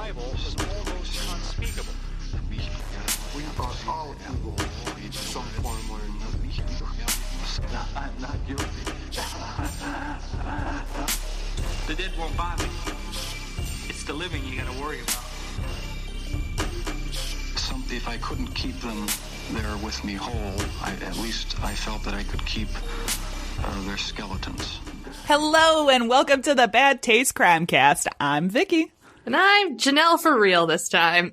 Bible was almost unspeakable. We are all evil in some form or another. I'm not guilty. The dead won't bother you. It's the living you gotta worry about. If I couldn't keep them there with me whole, at least I felt that I could keep their skeletons. Hello and welcome to the Bad Taste Crimecast. I'm Vicky. And I'm Janelle for real this time.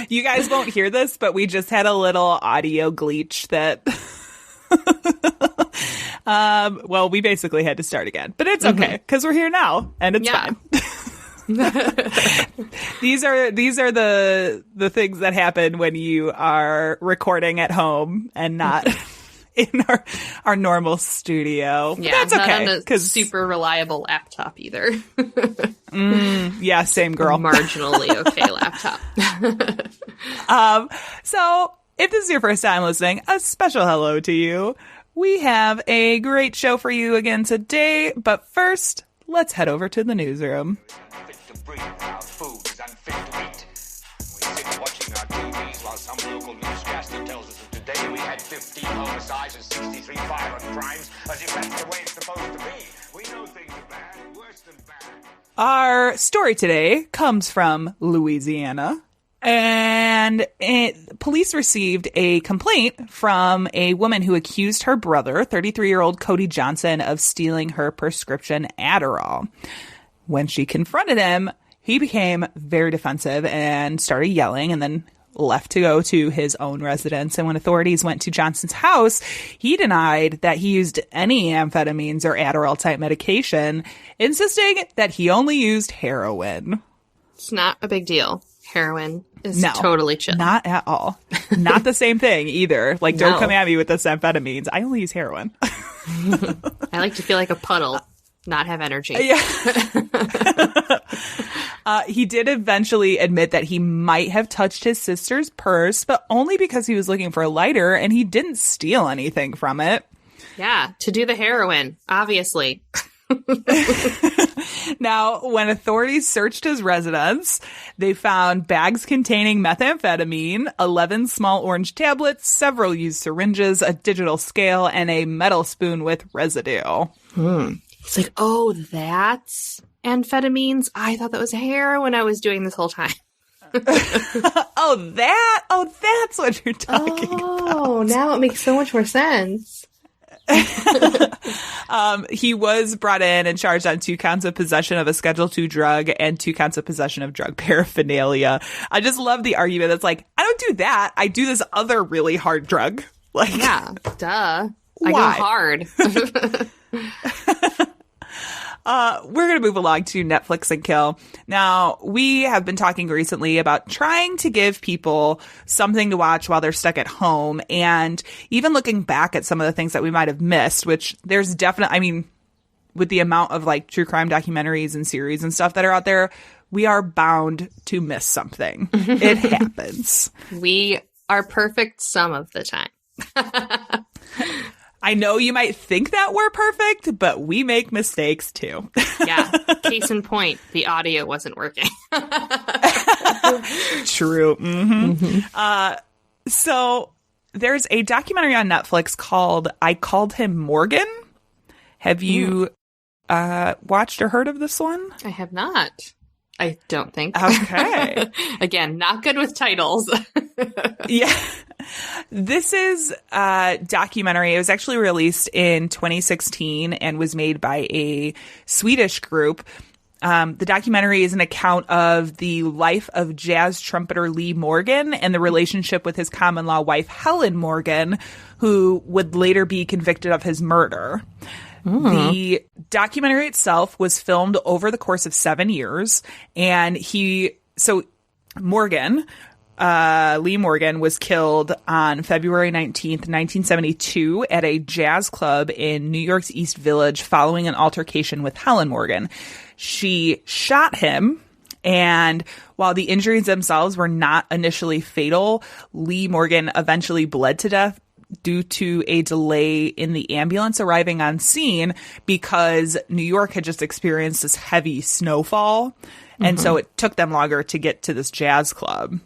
You guys won't hear this, but we just had a little audio glitch that... well, we basically had to start again. But it's okay, because we're here now, and it's fine. These are the things that happen when you are recording at home and not in our normal studio. Yeah, that's okay. Not on a super reliable laptop either. Yeah, same girl. Marginally okay laptop. So if this is your first time listening, a special hello to you. We have a great show for you again today, but first, let's head over to the newsroom. Our food is unfit to eat. We sit watching our TVs while some local newscaster tells us that today we had 15 homicides and 63 violent crimes, as if that's the way it's supposed to be. We know things are bad, worse than bad. Our story today comes from Louisiana, and police received a complaint from a woman who accused her brother, 33-year-old Cody Johnson, of stealing her prescription Adderall. When she confronted him, he became very defensive and started yelling and then left to go to his own residence. And when authorities went to Johnson's house, he denied that he used any amphetamines or Adderall type medication, insisting that he only used heroin. It's not a big deal. Heroin is totally chill. Not at all. Not the same thing either. Like, don't come at me with this amphetamines. I only use heroin. I like to feel like a puddle. Not have energy. Yeah. He did eventually admit that he might have touched his sister's purse, but only because he was looking for a lighter and he didn't steal anything from it. Yeah, to do the heroin, obviously. Now, when authorities searched his residence, they found bags containing methamphetamine, 11 small orange tablets, several used syringes, a digital scale, and a metal spoon with residue. It's like, oh, that's amphetamines? I thought that was heroin I was doing this whole time. Oh, that's what you're talking about. Oh, now it makes so much more sense. He was brought in and charged on 2 counts of possession of a Schedule II drug and 2 counts of possession of drug paraphernalia. I just love the argument that's like, I don't do that. I do this other really hard drug. Like, yeah, duh. Why? I go hard. We're going to move along to Netflix and Kill. Now, we have been talking recently about trying to give people something to watch while they're stuck at home, and even looking back at some of the things that we might have missed, which there's definitely, I mean, with the amount of like true crime documentaries and series and stuff that are out there, we are bound to miss something. It happens. We are perfect some of the time. I know you might think that we're perfect, but we make mistakes too. Yeah. Case in point, the audio wasn't working. True. So there's a documentary on Netflix called I Called Him Morgan. Have you watched or heard of this one? I have not. I don't think. Okay. Again, not good with titles. Yeah. This is a documentary. It was actually released in 2016 and was made by a Swedish group. The documentary is an account of the life of jazz trumpeter Lee Morgan and the relationship with his common-law wife, Helen Morgan, who would later be convicted of his murder. The documentary itself was filmed over the course of 7 years, and Lee Morgan was killed on February 19th, 1972 at a jazz club in New York's East Village following an altercation with Helen Morgan. She shot him, and while the injuries themselves were not initially fatal, Lee Morgan eventually bled to death due to a delay in the ambulance arriving on scene because New York had just experienced this heavy snowfall. And so it took them longer to get to this jazz club.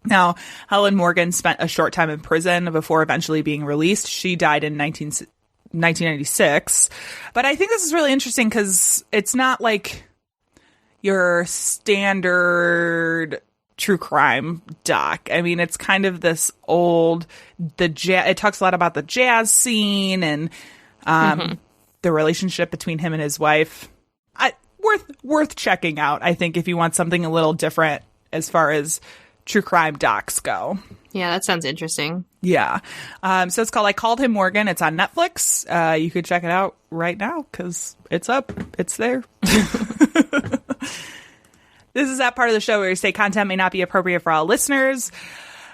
Now, Helen Morgan spent a short time in prison before eventually being released. She died in 1996. But I think this is really interesting because it's not like your standard true crime doc. I mean, it's kind of this old, it talks a lot about the jazz scene and the relationship between him and his wife. Worth checking out, I think, if you want something a little different as far as true crime docs go. Yeah, that sounds interesting. Yeah. So it's called I Called Him Morgan. It's on Netflix. You could check it out right now because it's up. It's there. This is that part of the show where you say content may not be appropriate for all listeners.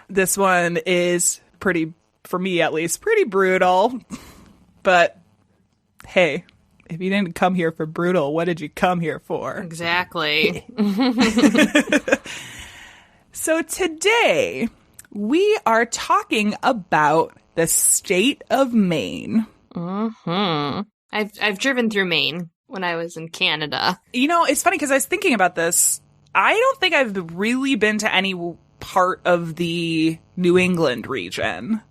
This one is pretty, for me at least, pretty brutal. But hey, if you didn't come here for brutal, what did you come here for? Exactly. So today we are talking about the state of Maine. I've driven through Maine when I was in Canada. You know, it's funny because I was thinking about this. I don't think I've really been to any part of the New England region.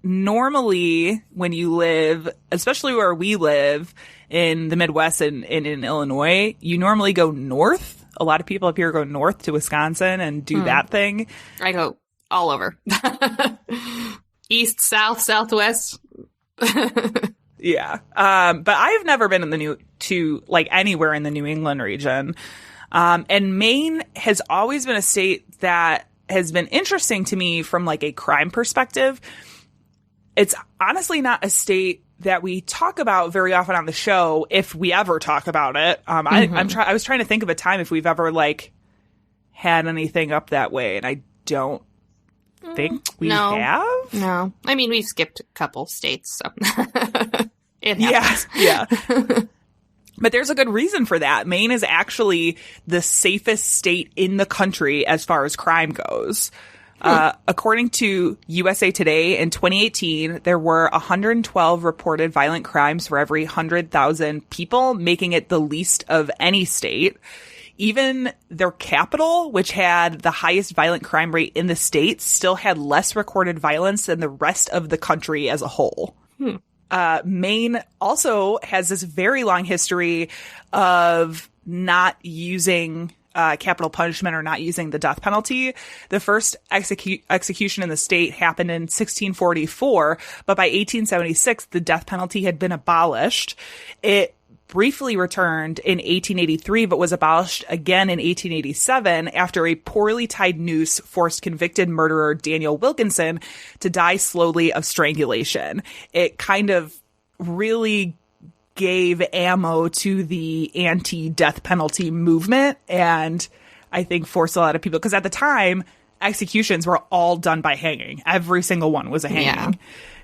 Normally, when you live, especially where we live in the Midwest and in Illinois, you normally go north. A lot of people up here go north to Wisconsin and do that thing. I go all over. East, south, southwest. Yeah. But I've never been to anywhere in the New England region. And Maine has always been a state that has been interesting to me from like a crime perspective. It's honestly not a state that we talk about very often on the show, if we ever talk about it. I was trying to think of a time if we've ever had anything up that way, and I don't think we have. No, I mean we've skipped a couple states, so it happens. Yeah. But there's a good reason for that. Maine is actually the safest state in the country as far as crime goes. According to USA Today, in 2018, there were 112 reported violent crimes for every 100,000 people, making it the least of any state. Even their capital, which had the highest violent crime rate in the state, still had less recorded violence than the rest of the country as a whole. Maine also has this very long history of not using capital punishment or not using the death penalty. The first execution in the state happened in 1644, but by 1876, the death penalty had been abolished. It briefly returned in 1883, but was abolished again in 1887 after a poorly tied noose forced convicted murderer Daniel Wilkinson to die slowly of strangulation. It kind of really gave ammo to the anti-death penalty movement, and I think forced a lot of people, because at the time, executions were all done by hanging. Every single one was a hanging. Yeah.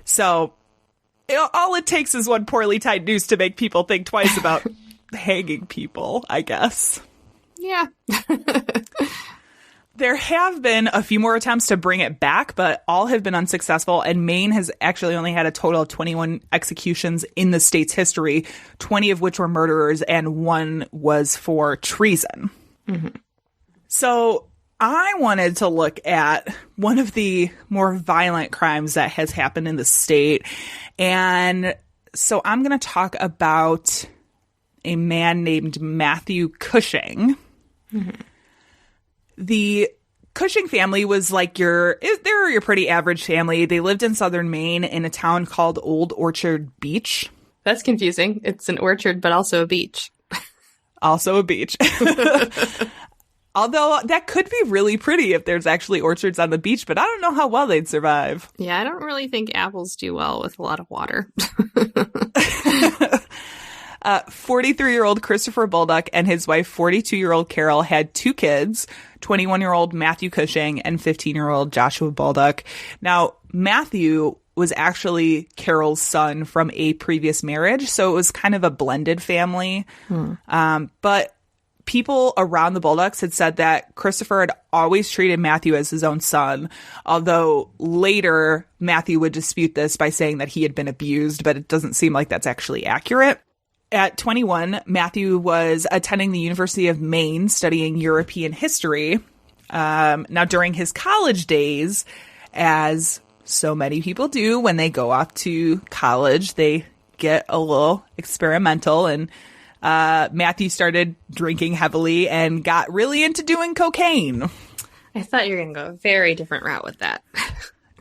So all it takes is one poorly tied noose to make people think twice about hanging people, I guess. Yeah. There have been a few more attempts to bring it back, but all have been unsuccessful. And Maine has actually only had a total of 21 executions in the state's history, 20 of which were murderers, and one was for treason. So I wanted to look at one of the more violent crimes that has happened in the state. And so I'm going to talk about a man named Matthew Cushing. The Cushing family was they're your pretty average family. They lived in southern Maine in a town called Old Orchard Beach. That's confusing. It's an orchard, but also a beach. Also a beach. Although that could be really pretty if there's actually orchards on the beach, but I don't know how well they'd survive. Yeah, I don't really think apples do well with a lot of water. 43-year-old Christopher Baldock and his wife, 42-year-old Carol, had two kids, 21-year-old Matthew Cushing and 15-year-old Joshua Baldock. Now, Matthew was actually Carol's son from a previous marriage, so it was kind of a blended family. But people around the Bulldogs had said that Christopher had always treated Matthew as his own son, although later Matthew would dispute this by saying that he had been abused, but it doesn't seem like that's actually accurate. At 21, Matthew was attending the University of Maine studying European history. Now, during his college days, as so many people do when they go off to college, they get a little experimental, and Matthew started drinking heavily and got really into doing cocaine. I thought you were going to go a very different route with that.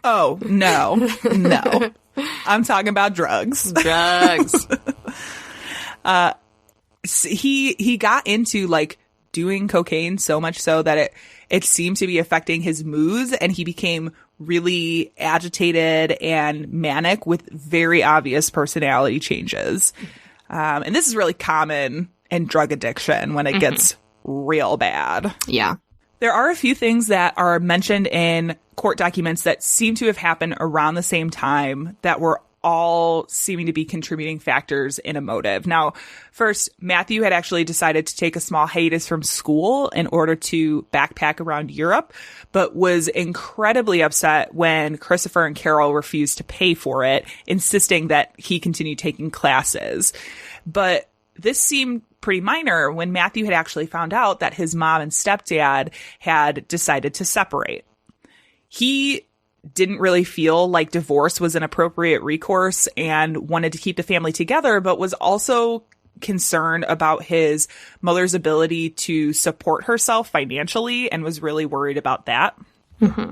Oh, no. I'm talking about drugs. Drugs. He got into like doing cocaine so much so that it seemed to be affecting his moods, and he became really agitated and manic with very obvious personality changes. And this is really common in drug addiction when it gets real bad. Yeah. There are a few things that are mentioned in court documents that seem to have happened around the same time that were all seeming to be contributing factors in a motive. Now, first, Matthew had actually decided to take a small hiatus from school in order to backpack around Europe, but was incredibly upset when Christopher and Carol refused to pay for it, insisting that he continue taking classes. But this seemed pretty minor when Matthew had actually found out that his mom and stepdad had decided to separate. He didn't really feel like divorce was an appropriate recourse and wanted to keep the family together, but was also concerned about his mother's ability to support herself financially and was really worried about that. Mm-hmm.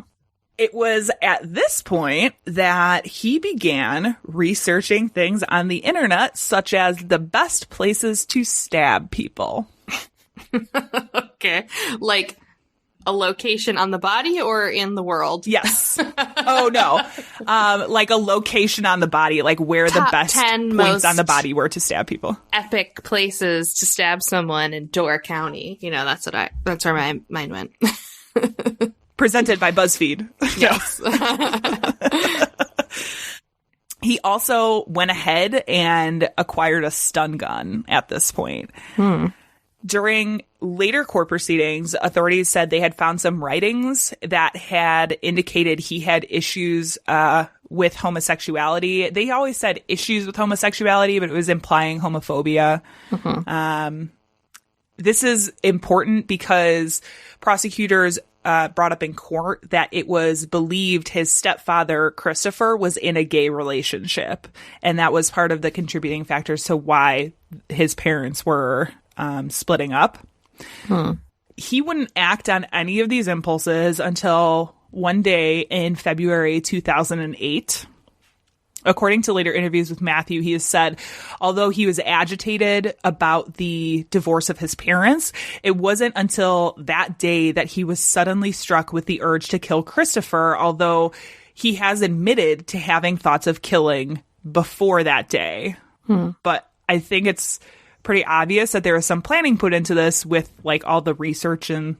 It was at this point that he began researching things on the internet, such as the best places to stab people. Okay. Like a location on the body or in the world? Yes. Oh, no. Like a location on the body, like where Top the best 10 points on the most body were to stab people. Epic places to stab someone in Door County. You know, that's where my mind went. Presented by BuzzFeed. Yes. He also went ahead and acquired a stun gun at this point. During later court proceedings, authorities said they had found some writings that had indicated he had issues with homosexuality. They always said issues with homosexuality, but it was implying homophobia. This is important because prosecutors brought up in court that it was believed his stepfather, Christopher, was in a gay relationship. And that was part of the contributing factors to why his parents were splitting up. He wouldn't act on any of these impulses until one day in February 2008. According to later interviews with Matthew, he has said, although he was agitated about the divorce of his parents, it wasn't until that day that he was suddenly struck with the urge to kill Christopher, although he has admitted to having thoughts of killing before that day. But I think it's pretty obvious that there was some planning put into this with like all the research and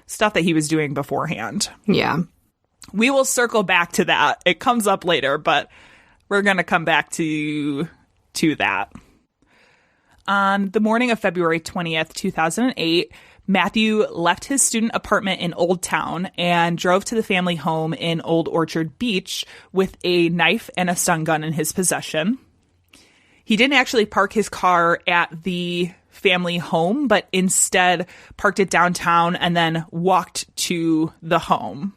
stuff that he was doing beforehand. Yeah. We will circle back to that. It comes up later, but we're going to come back to that. On the morning of February 20th, 2008, Matthew left his student apartment in Old Town and drove to the family home in Old Orchard Beach with a knife and a stun gun in his possession. He didn't actually park his car at the family home, but instead parked it downtown and then walked to the home.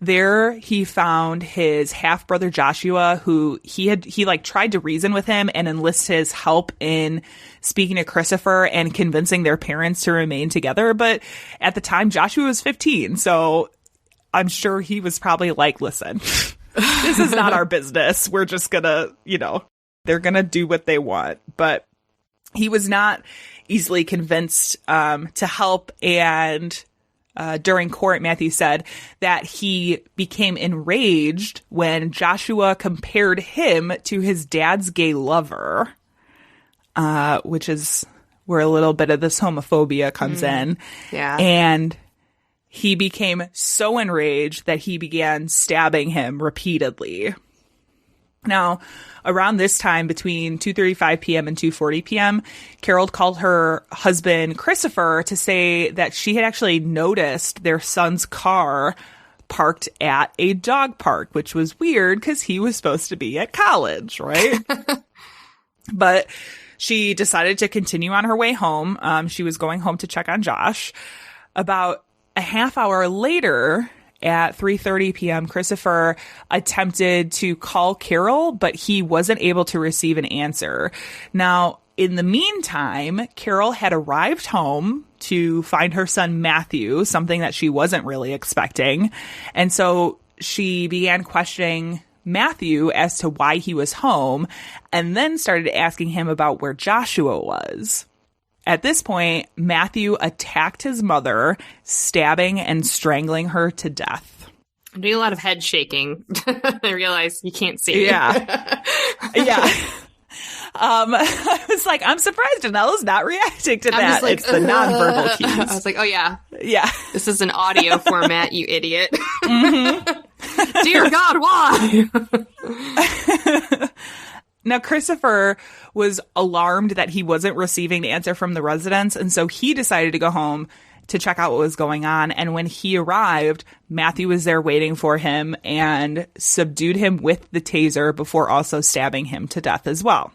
There, he found his half-brother Joshua, who he tried to reason with him and enlist his help in speaking to Christopher and convincing their parents to remain together. But at the time, Joshua was 15, so I'm sure he was probably like, listen, this is not our business. We're just gonna, they're gonna do what they want. But he was not easily convinced to help, and during court, Matthew said that he became enraged when Joshua compared him to his dad's gay lover, which is where a little bit of this homophobia comes in. Yeah. And he became so enraged that he began stabbing him repeatedly. Now, around this time, between 2:35 p.m. and 2:40 p.m., Carol called her husband, Christopher, to say that she had actually noticed their son's car parked at a dog park, which was weird because he was supposed to be at college, right? But she decided to continue on her way home. She was going home to check on Josh. About a half hour later, at 3:30 p.m., Christopher attempted to call Carol, but he wasn't able to receive an answer. Now, in the meantime, Carol had arrived home to find her son Matthew, something that she wasn't really expecting. And so she began questioning Matthew as to why he was home, and then started asking him about where Joshua was. At this point, Matthew attacked his mother, stabbing and strangling her to death. I'm doing a lot of head shaking. I realize you can't see. Yeah. Yeah. I was like, I'm surprised Janelle's not reacting to that. Like, it's the nonverbal cues. I was like, oh, yeah. Yeah. This is an audio format, you idiot. Mm-hmm. Dear God, why? Now, Christopher was alarmed that he wasn't receiving the answer from the residents, and so he decided to go home to check out what was going on. And when he arrived, Matthew was there waiting for him and subdued him with the taser before also stabbing him to death as well.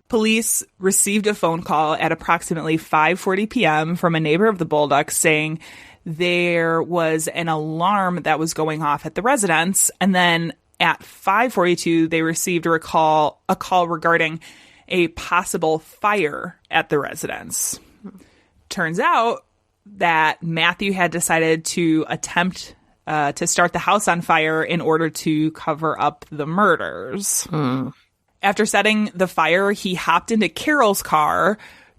Police received a phone call at approximately 5:40 p.m. from a neighbor of the Bullducks saying there was an alarm that was going off at the residence, and then at 5:42, they received a call regarding a possible fire at the residence. Turns out that Matthew had decided to attempt to start the house on fire in order to cover up the murders. After setting the fire, he hopped into Carol's car,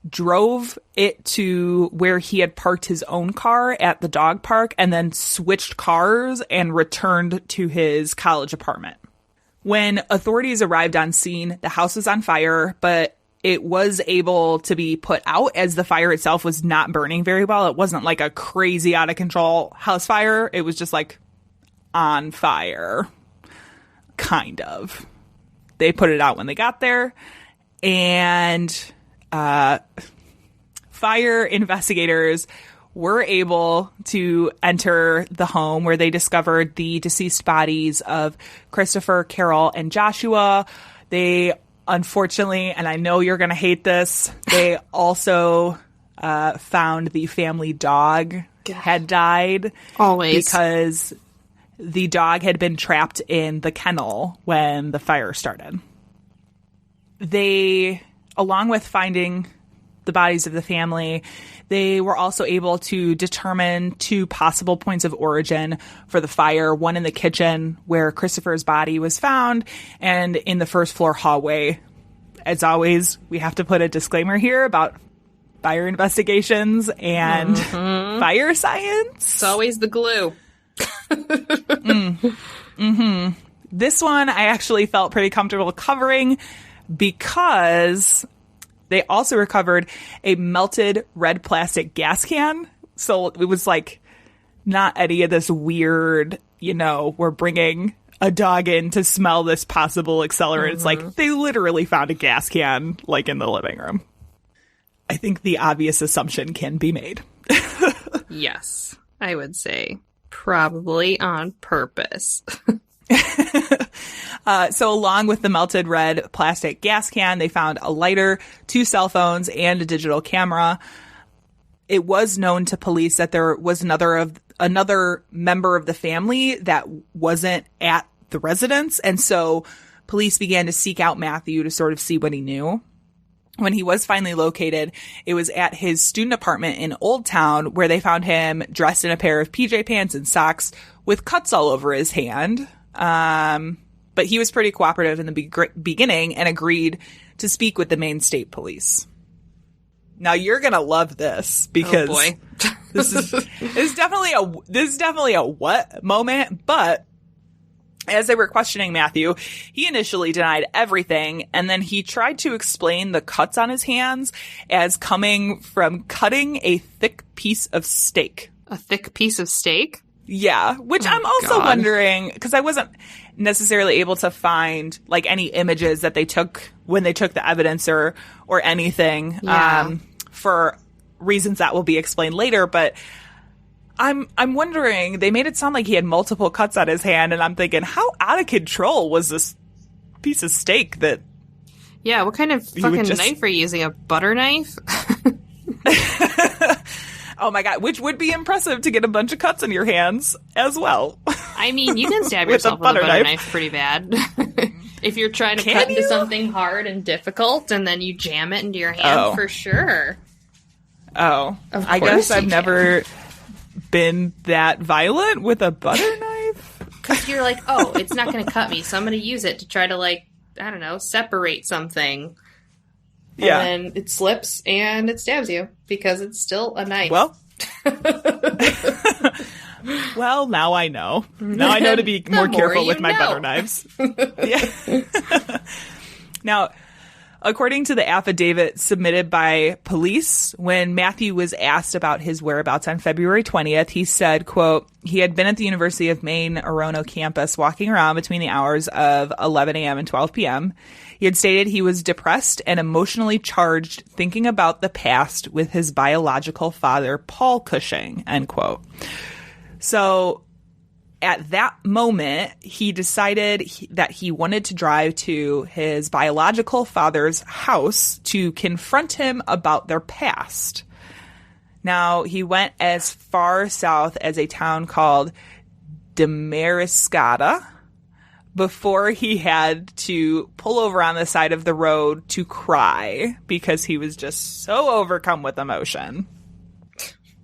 drove it to where he had parked his own car at the dog park, and then switched cars and returned to his college apartment. When authorities arrived on scene, the house was on fire, but it was able to be put out as the fire itself was not burning very well. It wasn't like a crazy out of control house fire. It was just like on fire, kind of. They put it out when they got there, and fire investigators were able to enter the home where they discovered the deceased bodies of Christopher, Carol, and Joshua. They unfortunately, and I know you're going to hate this, they also found the family dog had died. Always. Because the dog had been trapped in the kennel when the fire started. They, along with finding the bodies of the family, they were also able to determine two possible points of origin for the fire, one in the kitchen where Christopher's body was found, and in the first floor hallway. As always, we have to put a disclaimer here about fire investigations and fire science. It's always the glue. This one I actually felt pretty comfortable covering because they also recovered a melted red plastic gas can. So it was like not any of this weird, we're bringing a dog in to smell this possible accelerant. It's like they literally found a gas can like in the living room. I think the obvious assumption can be made. Yes, I would say probably on purpose. So along with the melted red plastic gas can, they found a lighter, 2 cell phones, and a digital camera. It was known to police that there was another member of the family that wasn't at the residence, and so police began to seek out Matthew to sort of see what he knew. When he was finally located, it was at his student apartment in Old Town, where they found him dressed in a pair of PJ pants and socks with cuts all over his hand. But he was pretty cooperative in the beginning and agreed to speak with the Maine State Police. Now you're gonna love this because this is definitely a what moment. But as they were questioning Matthew, he initially denied everything, and then he tried to explain the cuts on his hands as coming from cutting a thick piece of steak. A thick piece of steak? Yeah, which I'm also wondering, because necessarily able to find like any images that they took when they took the evidence or anything, for reasons that will be explained later. But I'm wondering, they made it sound like he had multiple cuts on his hand, and I'm thinking, how out of control was this piece of steak that... Yeah, what kind of fucking knife are you using? A butter knife? Oh my God, which would be impressive to get a bunch of cuts in your hands as well. I mean, you can stab yourself with a butter knife pretty bad. If you're trying to cut into something hard and difficult, and then you jam it into your hand, for sure. Oh, I guess I've never been that violent with a butter knife. Because you're like, oh, it's not going to cut me, so I'm going to use it to try to, like, I don't know, separate something. Yeah. And then it slips and it stabs you because it's still a knife. Well, well, now I know. Now I know to be more careful with my butter knives. Yeah. Now, according to the affidavit submitted by police, when Matthew was asked about his whereabouts on February 20th, he said, quote, he had been at the University of Maine Orono campus walking around between the hours of 11 a.m. and 12 p.m. He had stated he was depressed and emotionally charged, thinking about the past with his biological father, Paul Cushing, end quote. So at that moment, he decided that he wanted to drive to his biological father's house to confront him about their past. Now, he went as far south as a town called Damariscotta before he had to pull over on the side of the road to cry because he was just so overcome with emotion.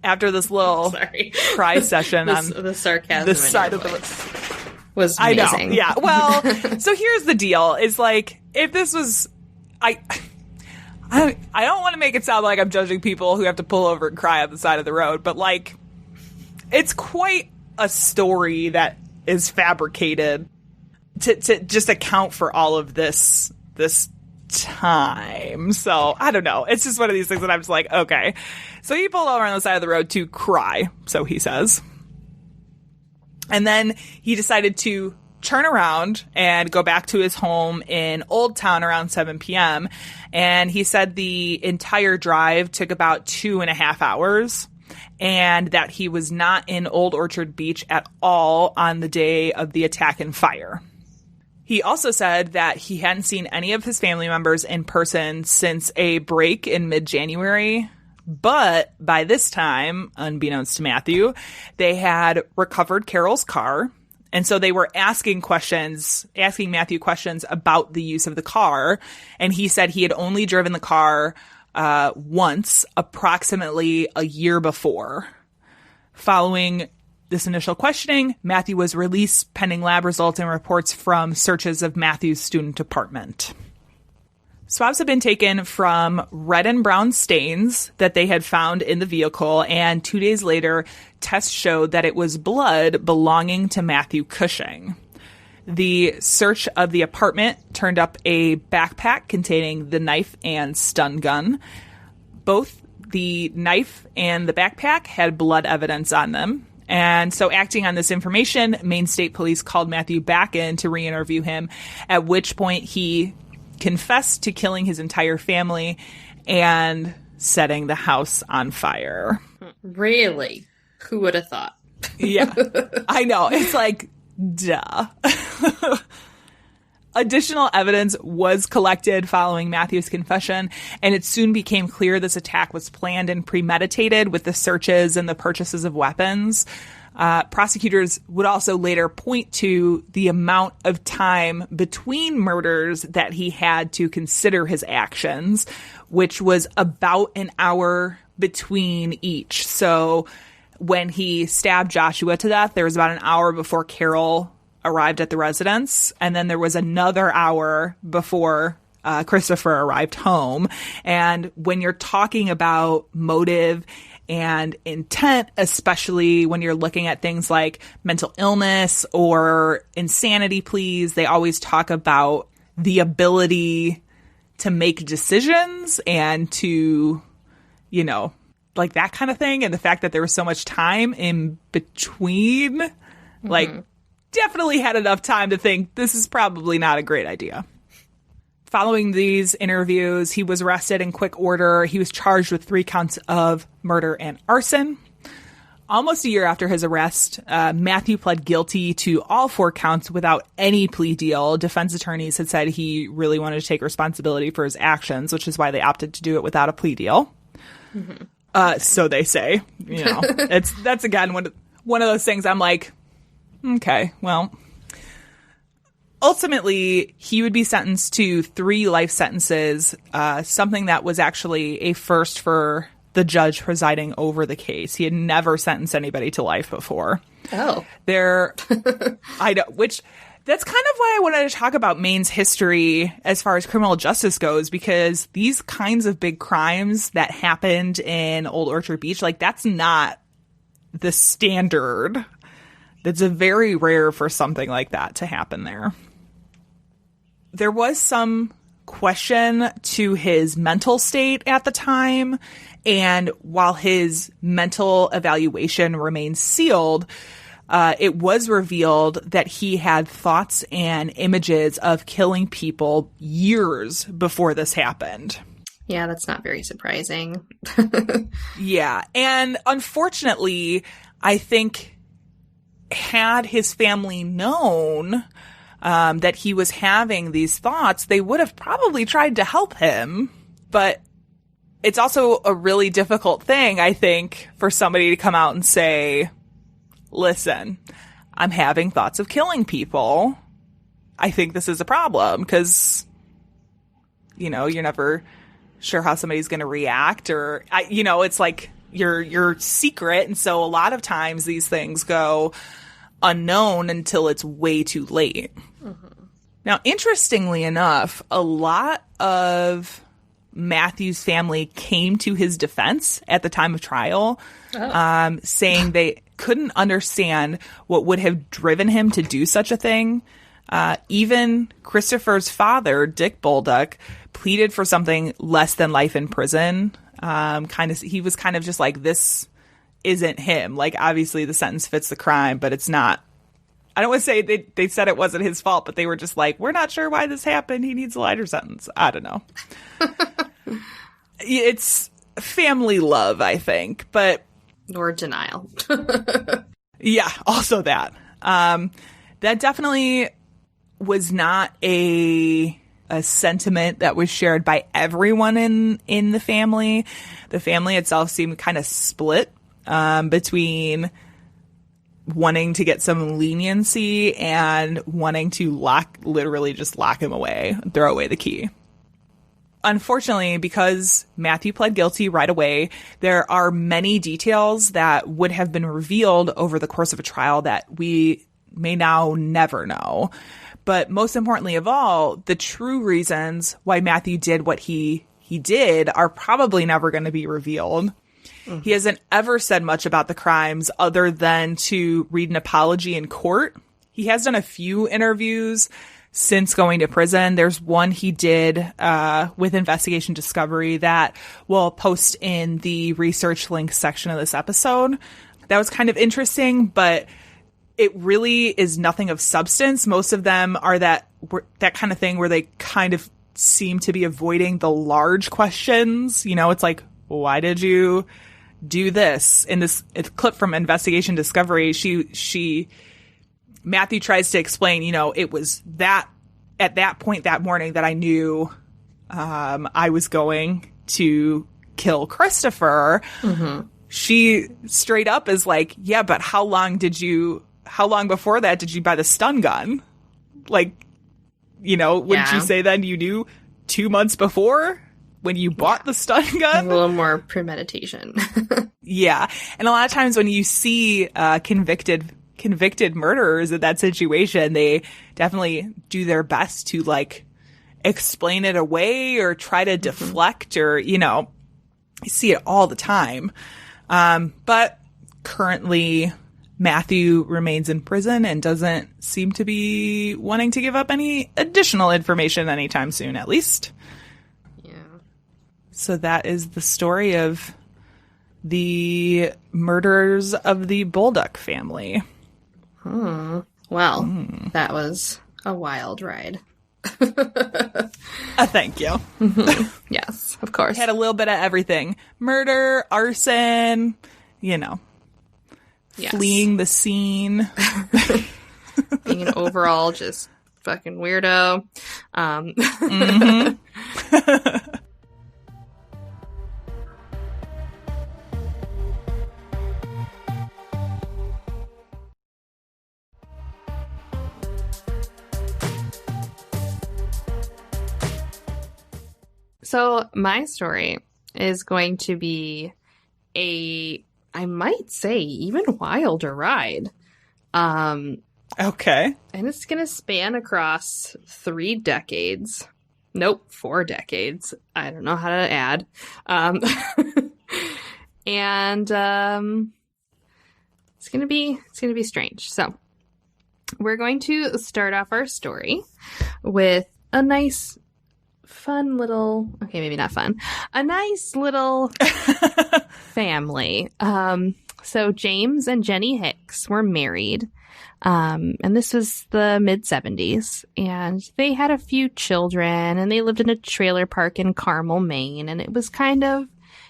After this little cry session on the sarcasm the side of the road was amazing. I know, yeah. Well, so here's the deal: is like if this was, I don't want to make it sound like I'm judging people who have to pull over and cry on the side of the road, but like it's quite a story that is fabricated to just account for all of this time. So I don't know. It's just one of these things that I'm just like, okay. So he pulled over on the side of the road to cry, so he says. And then he decided to turn around and go back to his home in Old Town around 7 p.m. And he said the entire drive took about 2.5 hours, and that he was not in Old Orchard Beach at all on the day of the attack and fire. He also said that he hadn't seen any of his family members in person since a break in mid-January. But by this time, unbeknownst to Matthew, they had recovered Carol's car. And so they were asking Matthew questions about the use of the car. And he said he had only driven the car once, approximately a year before. Following this initial questioning, Matthew was released pending lab results and reports from searches of Matthew's student apartment. Swabs had been taken from red and brown stains that they had found in the vehicle, and 2 days later, tests showed that it was blood belonging to Matthew Cushing. The search of the apartment turned up a backpack containing the knife and stun gun. Both the knife and the backpack had blood evidence on them. And so acting on this information, Maine State Police called Matthew back in to re-interview him, at which point he confessed to killing his entire family and setting the house on fire. Really? Who would have thought? Yeah, I know. It's like, duh. Additional evidence was collected following Matthew's confession, and it soon became clear this attack was planned and premeditated with the searches and the purchases of weapons. Prosecutors would also later point to the amount of time between murders that he had to consider his actions, which was about an hour between each. So when he stabbed Joshua to death, there was about an hour before Carol arrived at the residence, and then there was another hour before Christopher arrived home. And when you're talking about motive and intent, especially when you're looking at things like mental illness or insanity pleas, they always talk about the ability to make decisions and to, you know, like that kind of thing. And the fact that there was so much time in between, like, definitely had enough time to think this is probably not a great idea. Following these interviews, he was arrested in quick order. He was charged with 3 counts of murder and arson. Almost a year after his arrest, Matthew pled guilty to all 4 counts without any plea deal. Defense attorneys had said he really wanted to take responsibility for his actions, which is why they opted to do it without a plea deal. Mm-hmm. So they say, that's again one of those things I'm like, okay, well. Ultimately, he would be sentenced to 3 life sentences, something that was actually a first for the judge presiding over the case. He had never sentenced anybody to life before. Oh. I know, which that's kind of why I wanted to talk about Maine's history as far as criminal justice goes, because these kinds of big crimes that happened in Old Orchard Beach, like that's not the standard. That's a very rare for something like that to happen there. There was some question to his mental state at the time, and while his mental evaluation remains sealed, it was revealed that he had thoughts and images of killing people years before this happened. Yeah, that's not very surprising. Yeah, and unfortunately, I think had his family known that he was having these thoughts, they would have probably tried to help him. But it's also a really difficult thing, I think, for somebody to come out and say, listen, I'm having thoughts of killing people. I think this is a problem because, you're never sure how somebody's going to react or, it's like your secret. And so a lot of times these things go unknown until it's way too late. Mm-hmm. Now, interestingly enough, a lot of Matthew's family came to his defense at the time of trial, saying they couldn't understand what would have driven him to do such a thing. Even Christopher's father, Dick Bolduc, pleaded for something less than life in prison. He was kind of just like, this isn't him. Like, obviously the sentence fits the crime, but it's not. I don't want to say they said it wasn't his fault, but they were just like, we're not sure why this happened. He needs a lighter sentence. I don't know. It's family love, I think, but. Or denial. Yeah, also that. That definitely was not a sentiment that was shared by everyone in the family. The family itself seemed kind of split between wanting to get some leniency and wanting to literally just lock him away, throw away the key. Unfortunately, because Matthew pled guilty right away, there are many details that would have been revealed over the course of a trial that we may now never know. But most importantly of all, the true reasons why Matthew did what he did are probably never going to be revealed. Mm-hmm. He hasn't ever said much about the crimes other than to read an apology in court. He has done a few interviews since going to prison. There's one he did with Investigation Discovery that we'll post in the research links section of this episode. That was kind of interesting, but it really is nothing of substance. Most of them are that kind of thing where they kind of seem to be avoiding the large questions. It's like, why did you do this? In this clip from Investigation Discovery, Matthew tries to explain, it was that at that point that morning that I knew I was going to kill Christopher. Mm-hmm. She straight up is like, yeah, but how long before that did you buy the stun gun? Like, wouldn't you say then you knew 2 months before when you bought the stun gun? A little more premeditation. Yeah. And a lot of times when you see convicted murderers in that situation, they definitely do their best to explain it away or try to deflect or, you see it all the time. But currently Matthew remains in prison and doesn't seem to be wanting to give up any additional information anytime soon, at least. Yeah. So that is the story of the murders of the Bolduc family. Well, that was a wild ride. Thank you. Yes, of course. Had a little bit of everything. Murder, arson, fleeing the scene. Being an overall just fucking weirdo. So my story is going to be I might say, even wilder ride. Okay. And it's going to span across 3 decades. Nope, 4 decades. I don't know how to add. And it's going to be strange. So we're going to start off our story with a nice fun little, okay, maybe not fun, a nice little family. So James and Jenny Hicks were married, and this was the mid-70s, and they had a few children, and they lived in a trailer park in Carmel, Maine, and it was kind of,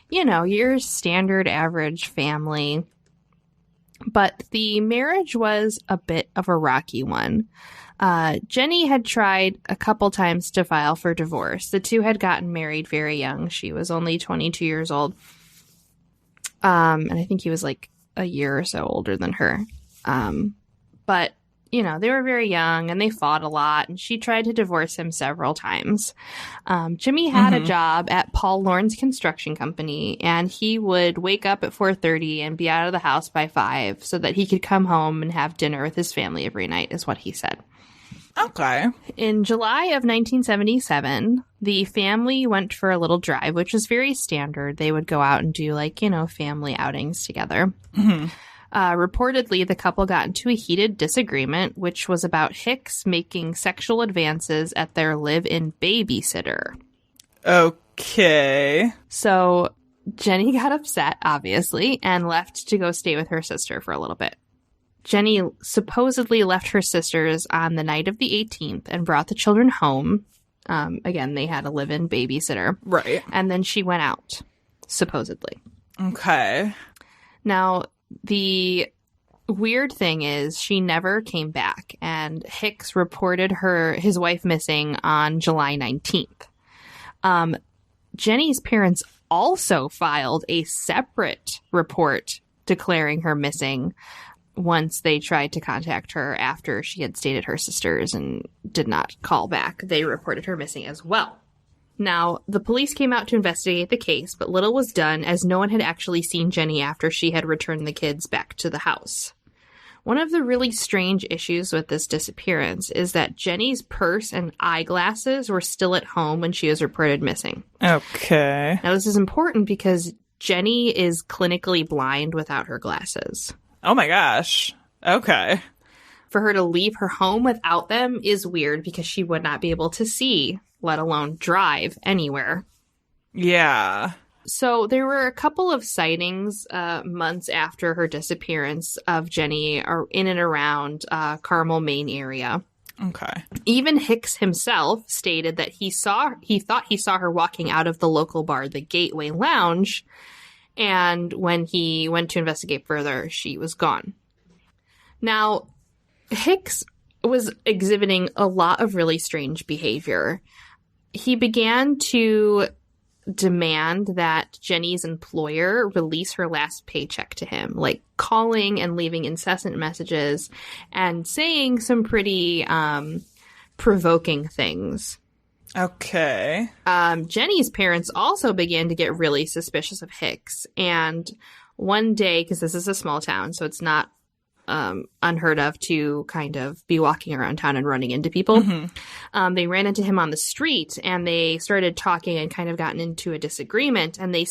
your standard average family. But the marriage was a bit of a rocky one. Jenny had tried a couple times to file for divorce. The two had gotten married very young. She was only 22 years old. And I think he was like a year or so older than her. But, they were very young and they fought a lot, and she tried to divorce him several times. Jimmy had a job at Paul Lorne's construction company, and he would wake up at 4:30 and be out of the house by 5 so that he could come home and have dinner with his family every night, is what he said. Okay. In July of 1977, the family went for a little drive, which was very standard. They would go out and do family outings together. Reportedly, the couple got into a heated disagreement, which was about Hicks making sexual advances at their live-in babysitter. Okay. So Jenny got upset, obviously, and left to go stay with her sister for a little bit. Jenny supposedly left her sisters on the night of the 18th and brought the children home. Again, they had a live-in babysitter. Right. And then she went out, supposedly. Okay. Now, the weird thing is she never came back, and Hicks reported his wife missing on July 19th. Jenny's parents also filed a separate report declaring her missing once they tried to contact her after she had stayed at her sister's and did not call back. They reported her missing as well. Now, the police came out to investigate the case, but little was done as no one had actually seen Jenny after she had returned the kids back to the house. One of the really strange issues with this disappearance is that Jenny's purse and eyeglasses were still at home when she was reported missing. Okay. Now, this is important because Jenny is clinically blind without her glasses. Oh my gosh. Okay. For her to leave her home without them is weird because she would not be able to see, let alone drive anywhere. Yeah. So there were a couple of sightings months after her disappearance of Jenny in and around Carmel, Maine area. Okay. Even Hicks himself stated that he thought he saw her walking out of the local bar, the Gateway Lounge, and when he went to investigate further, she was gone. Now, Hicks was exhibiting a lot of really strange behavior. He began to demand that Jenny's employer release her last paycheck to him, like calling and leaving incessant messages and saying some pretty provoking things. Okay. Jenny's parents also began to get really suspicious of Hicks, and one day, because this is a small town, so it's not unheard of to kind of be walking around town and running into people. They ran into him on the street, and they started talking and kind of gotten into a disagreement, and the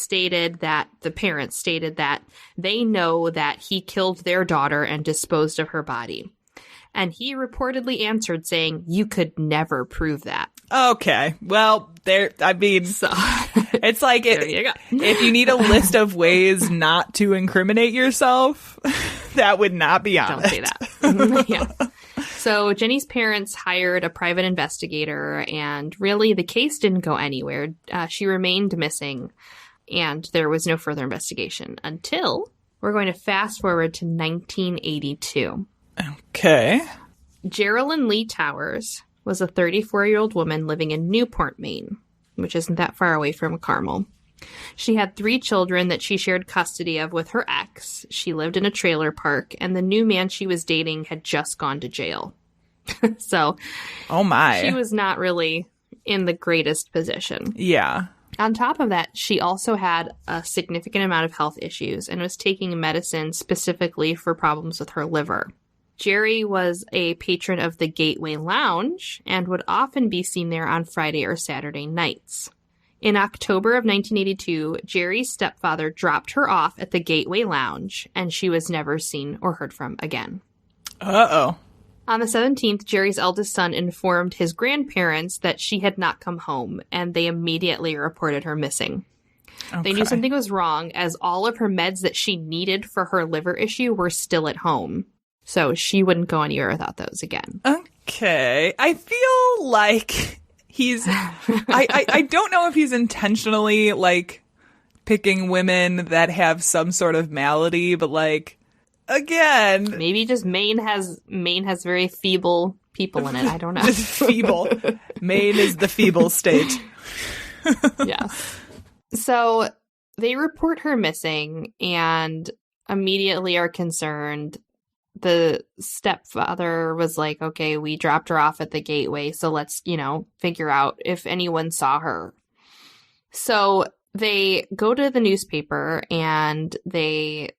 parents stated that they know that he killed their daughter and disposed of her body. And he reportedly answered saying, "You could never prove that." Okay. Well, it's like there you go. If you need a list of ways not to incriminate yourself, that would not be on Don't it. say that. Yeah. So Jenny's parents hired a private investigator, and really the case didn't go anywhere. She remained missing, and there was no further investigation until we're going to fast forward to 1982. Okay. Geraldine Lee Towers was a 34-year-old woman living in Newport, Maine, which isn't that far away from Carmel. She had 3 children that she shared custody of with her ex. She lived in a trailer park, and the new man she was dating had just gone to jail. So, oh my. She was not really in the greatest position. Yeah. On top of that, she also had a significant amount of health issues and was taking medicine specifically for problems with her liver. Jerry was a patron of the Gateway Lounge and would often be seen there on Friday or Saturday nights. In October of 1982, Jerry's stepfather dropped her off at the Gateway Lounge, and she was never seen or heard from again. Uh-oh. On the 17th, Jerry's eldest son informed his grandparents that she had not come home, and they immediately reported her missing. Okay. They knew something was wrong, as all of her meds that she needed for her liver issue were still at home. So she wouldn't go anywhere without those again. Okay. I feel like he's... I don't know if he's intentionally, like, picking women that have some sort of malady, but, like, again... Maybe just Maine has very feeble people in it. I don't know. Just feeble. Maine is the feeble state. Yeah. So they report her missing and immediately are concerned. The stepfather was like, okay, we dropped her off at the Gateway, so let's, figure out if anyone saw her. So they go to the newspaper and they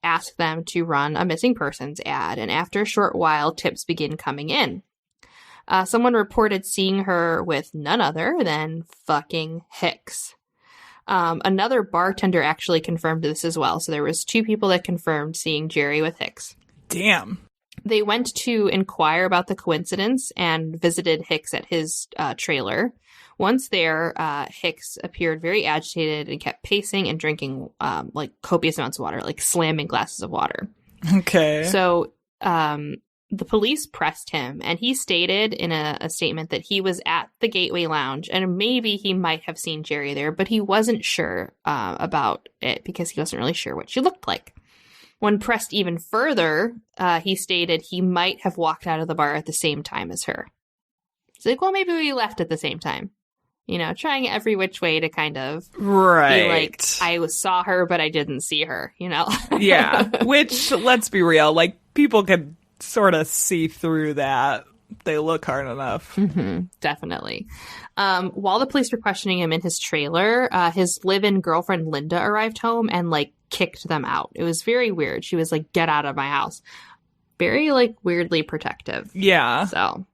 ask them to run a missing persons ad. And after a short while, tips begin coming in. Someone reported seeing her with none other than fucking Hicks. Another bartender actually confirmed this as well. So there was 2 people that confirmed seeing Jerry with Hicks. Damn. They went to inquire about the coincidence and visited Hicks at his trailer. Once there, Hicks appeared very agitated and kept pacing and drinking copious amounts of water, like slamming glasses of water. Okay. So the police pressed him, and he stated in a statement that he was at the Gateway Lounge and maybe he might have seen Jerry there, but he wasn't sure about it because he wasn't really sure what she looked like. When pressed even further, he stated he might have walked out of the bar at the same time as her. It's like, well, maybe we left at the same time. Trying every which way to kind of be like, I saw her, but I didn't see her, Yeah, which, let's be real, like, people can sort of see through that. They look hard enough. Mm-hmm, definitely. While the police were questioning him in his trailer, his live-in girlfriend Linda arrived home and, kicked them out. It was very weird. She was like, get out of my house. Very, weirdly protective. Yeah. So,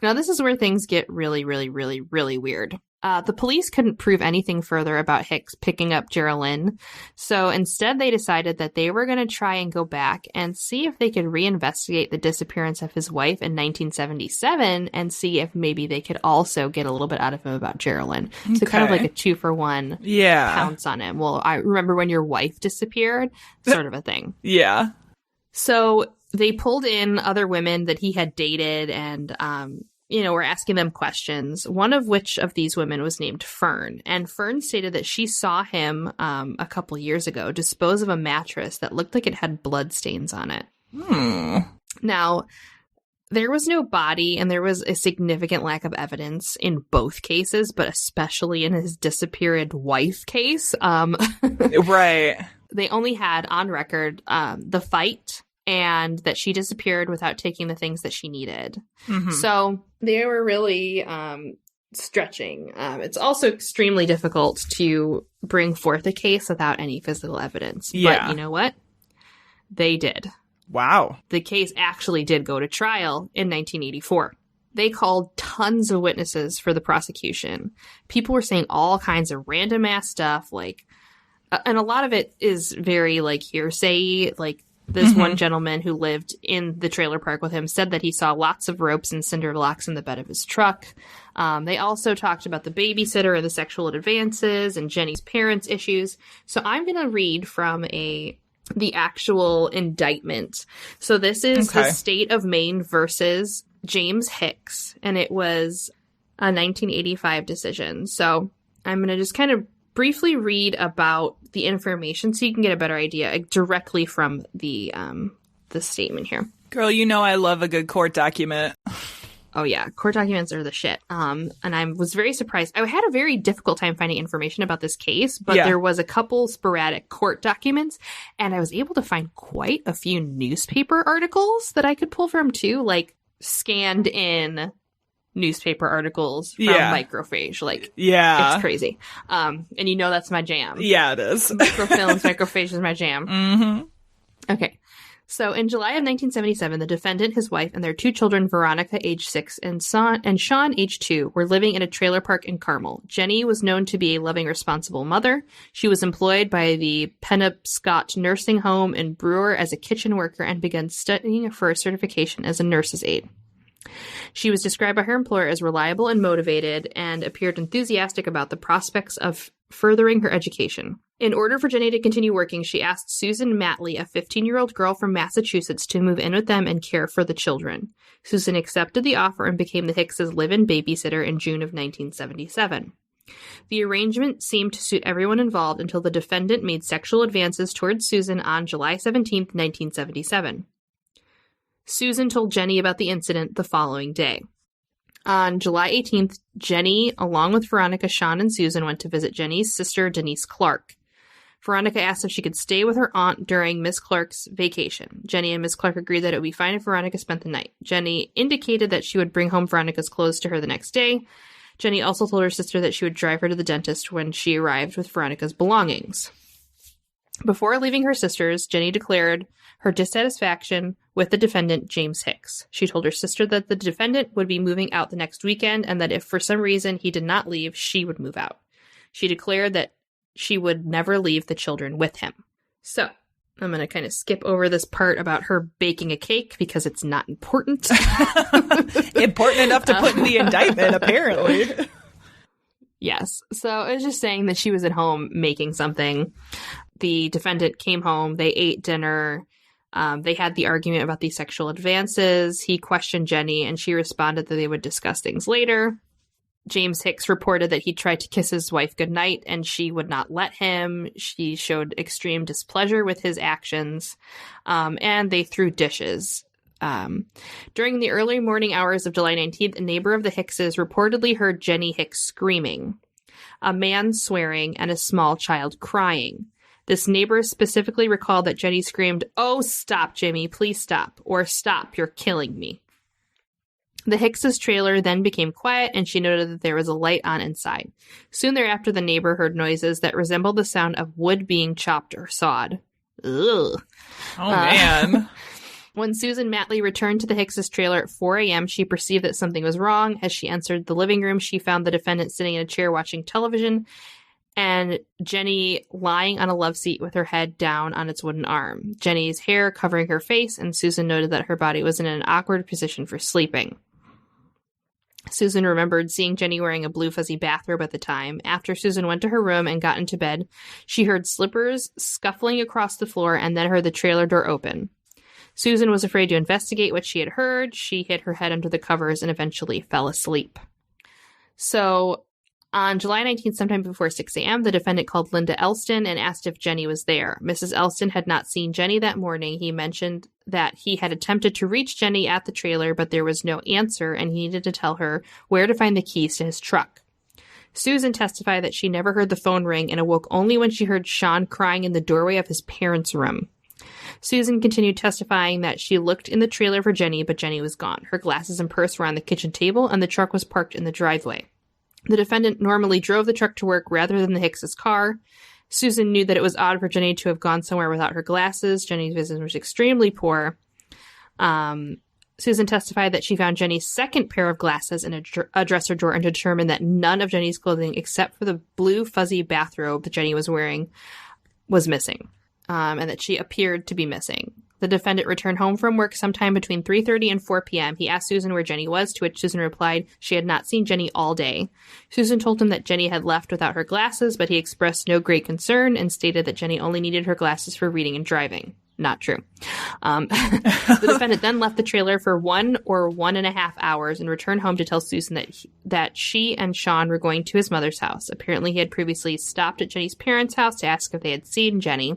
now this is where things get really, really, really, really weird. The police couldn't prove anything further about Hicks picking up Geraldine, so instead they decided that they were going to try and go back and see if they could reinvestigate the disappearance of his wife in 1977 and see if maybe they could also get a little bit out of him about Geraldine. Okay. So kind of like a 2-for-1 pounce on him. Well, I remember when your wife disappeared, sort of a thing. Yeah. So they pulled in other women that he had dated and, were asking them questions, one of which of these women was named Fern. And Fern stated that she saw him a couple years ago dispose of a mattress that looked like it had blood stains on it. Now, there was no body and there was a significant lack of evidence in both cases, but especially in his disappeared wife case. Right. They only had on record the fight and that she disappeared without taking the things that she needed. Mm-hmm. So they were really stretching. It's also extremely difficult to bring forth a case without any physical evidence. Yeah. But you know what? They did. Wow. The case actually did go to trial in 1984. They called tons of witnesses for the prosecution. People were saying all kinds of random ass stuff, and a lot of it is very hearsay. This one gentleman who lived in the trailer park with him said that he saw lots of ropes and cinder blocks in the bed of his truck. They also talked about the babysitter and the sexual advances and Jenny's parents' issues. So I'm going to read from a the actual indictment. So this is the state of Maine versus James Hicks, and it was a 1985 decision. So I'm going to just kind of briefly read about the information so you can get a better idea directly from the statement here. Girl, you know I love a good court document. Oh, yeah. Court documents are the shit. And I was very surprised. I had a very difficult time finding information about this case, but there was a couple sporadic court documents, and I was able to find quite a few newspaper articles that I could pull from, too, like scanned in newspaper articles from microphage. Like, it's crazy. And you know that's my jam. Yeah, it is. Microfilms, microphage is my jam. Mm-hmm. Okay. So in July of 1977, the defendant, his wife, and their two children, Veronica, age 6, and Sean, age 2, were living in a trailer park in Carmel. Jenny was known to be a loving, responsible mother. She was employed by the Penobscot Nursing Home in Brewer as a kitchen worker and began studying for a certification as a nurse's aide. She was described by her employer as reliable and motivated and appeared enthusiastic about the prospects of furthering her education. In order for Jenny to continue working, she asked Susan Matley, a 15-year-old girl from Massachusetts, to move in with them and care for the children. Susan accepted the offer and became the Hickses' live-in babysitter in June of 1977. The arrangement seemed to suit everyone involved until the defendant made sexual advances towards Susan on July 17, 1977. Susan told Jenny about the incident the following day. On July 18th, Jenny, along with Veronica, Sean, and Susan, went to visit Jenny's sister, Denise Clark. Veronica asked if she could stay with her aunt during Miss Clark's vacation. Jenny and Miss Clark agreed that it would be fine if Veronica spent the night. Jenny indicated that she would bring home Veronica's clothes to her the next day. Jenny also told her sister that she would drive her to the dentist when she arrived with Veronica's belongings. Before leaving her sisters, Jenny declared her dissatisfaction with the defendant, James Hicks. She told her sister that the defendant would be moving out the next weekend and that if for some reason he did not leave, she would move out. She declared that she would never leave the children with him. So, I'm going to kind of skip over this part about her baking a cake because it's not important. Important enough to put in the indictment, apparently. Yes. So, it was just saying that she was at home making something. The defendant came home. They ate dinner. They had the argument about the sexual advances. He questioned Jenny, and she responded that they would discuss things later. James Hicks reported that he tried to kiss his wife goodnight, and she would not let him. She showed extreme displeasure with his actions, and they threw dishes. During the early morning hours of July 19th, a neighbor of the Hickses reportedly heard Jenny Hicks screaming, a man swearing, and a small child crying. This neighbor specifically recalled that Jenny screamed, "Oh, stop, Jimmy, please stop," or "Stop, you're killing me." The Hickses' trailer then became quiet, and she noted that there was a light on inside. Soon thereafter, the neighbor heard noises that resembled the sound of wood being chopped or sawed. Ugh. Oh, man. When Susan Matley returned to the Hickses' trailer at 4 a.m., she perceived that something was wrong. As she entered the living room, she found the defendant sitting in a chair watching television, and Jenny lying on a love seat with her head down on its wooden arm. Jenny's hair covering her face, and Susan noted that her body was in an awkward position for sleeping. Susan remembered seeing Jenny wearing a blue fuzzy bathrobe at the time. After Susan went to her room and got into bed, she heard slippers scuffling across the floor and then heard the trailer door open. Susan was afraid to investigate what she had heard. She hid her head under the covers and eventually fell asleep. So, on July 19th, sometime before 6 a.m., the defendant called Linda Elston and asked if Jenny was there. Mrs. Elston had not seen Jenny that morning. He mentioned that he had attempted to reach Jenny at the trailer, but there was no answer, and he needed to tell her where to find the keys to his truck. Susan testified that she never heard the phone ring and awoke only when she heard Sean crying in the doorway of his parents' room. Susan continued testifying that she looked in the trailer for Jenny, but Jenny was gone. Her glasses and purse were on the kitchen table, and the truck was parked in the driveway. The defendant normally drove the truck to work rather than the Hickses' car. Susan knew that it was odd for Jenny to have gone somewhere without her glasses. Jenny's vision was extremely poor. Susan testified that she found Jenny's second pair of glasses in a dresser drawer and determined that none of Jenny's clothing, except for the blue fuzzy bathrobe that Jenny was wearing, was missing. and that she appeared to be missing. The defendant returned home from work sometime between 3:30 and 4 p.m. He asked Susan where Jenny was, to which Susan replied she had not seen Jenny all day. Susan told him that Jenny had left without her glasses, but he expressed no great concern and stated that Jenny only needed her glasses for reading and driving. Not true. The defendant then left the trailer for 1 or 1.5 hours and returned home to tell Susan that she and Sean were going to his mother's house. Apparently, he had previously stopped at Jenny's parents' house to ask if they had seen Jenny.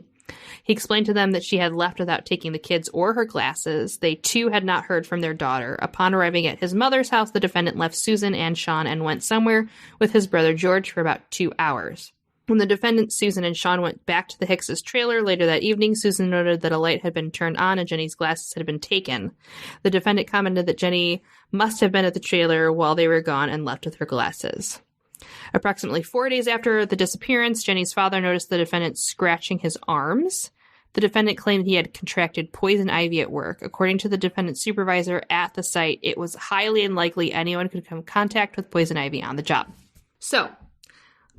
He explained to them that she had left without taking the kids or her glasses. They, too, had not heard from their daughter. Upon arriving at his mother's house, the defendant left Susan and Sean and went somewhere with his brother George for about 2 hours. When the defendant, Susan, and Sean went back to the Hickses' trailer later that evening, Susan noted that a light had been turned on and Jenny's glasses had been taken. The defendant commented that Jenny must have been at the trailer while they were gone and left with her glasses. Approximately 4 days after the disappearance, Jenny's father noticed the defendant scratching his arms. The defendant claimed he had contracted poison ivy at work. According to the defendant's supervisor at the site, it was highly unlikely anyone could come in contact with poison ivy on the job. So,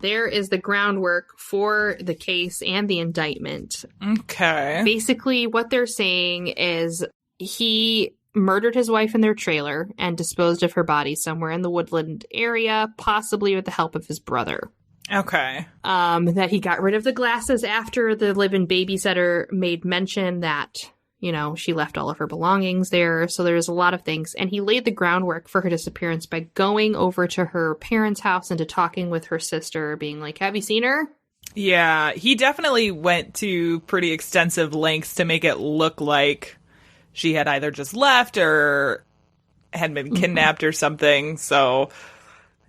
there is the groundwork for the case and the indictment. Okay. Basically, what they're saying is he murdered his wife in their trailer and disposed of her body somewhere in the woodland area, possibly with the help of his brother. Okay. That he got rid of the glasses after the live-in babysitter made mention that, you know, she left all of her belongings there. So there's a lot of things. And he laid the groundwork for her disappearance by going over to her parents' house and to talking with her sister, being like, have you seen her? Yeah, he definitely went to pretty extensive lengths to make it look like she had either just left or had been kidnapped or something. So,